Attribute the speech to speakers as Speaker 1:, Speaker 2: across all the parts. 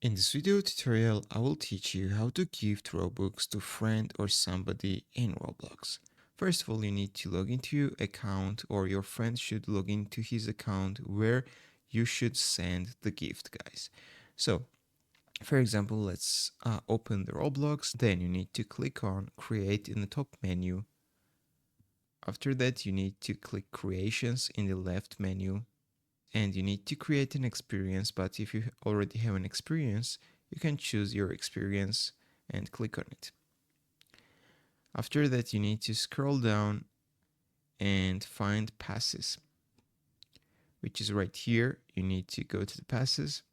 Speaker 1: In this video tutorial, I will teach you how to gift Robux to a friend or somebody in Roblox. First of all, you need to log into your account, or your friend should log into his account where you should send the gift, guys. So, for example, let's open the Roblox. Then you need to click on Create in the top menu. After that, you need to click Creations in the left menu. And you need to create an experience, but if you already have an experience, you can choose your experience and click on it. After that, you need to scroll down and find passes, which is right here. You need to go to the passes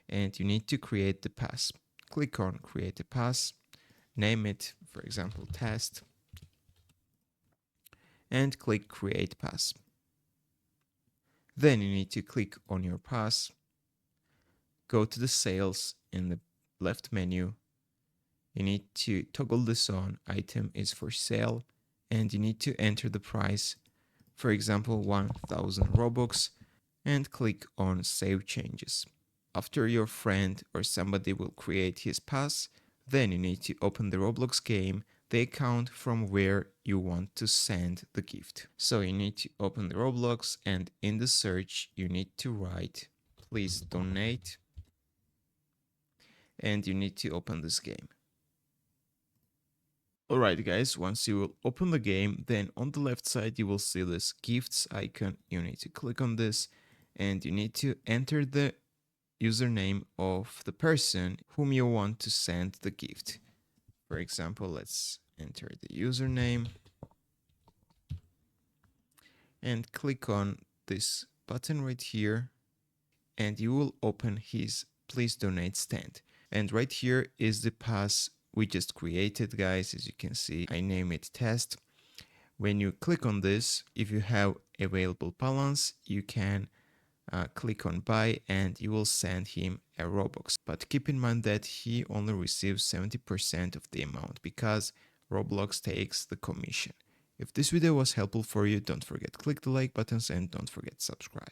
Speaker 1: and you need to create the pass. Click on create a pass, name it, for example, test, and click create pass. Then you need to click on your pass, go to the sales in the left menu. You need to toggle this on, item is for sale, and you need to enter the price, for example 1000 Robux, and click on save changes. After your friend or somebody will create his pass, then you need to open the Roblox game, the account from where you want to send the gift. So you need to open the Roblox and in the search you need to write please donate, and you need to open this game. Alright guys, once you will open the game, then on the left side you will see this gifts icon. You need to click on this and you need to enter the username of the person whom you want to send the gift. For example, let's enter the username and click on this button right here and you will open his please donate stand. And right here is the pass we just created, guys. As you can see, I name it test. When you click on this, if you have available balance, you can click on buy and you will send him a Robux. But keep in mind that he only receives 70% of the amount because Roblox takes the commission. If this video was helpful for you, don't forget to click the like buttons and don't forget to subscribe.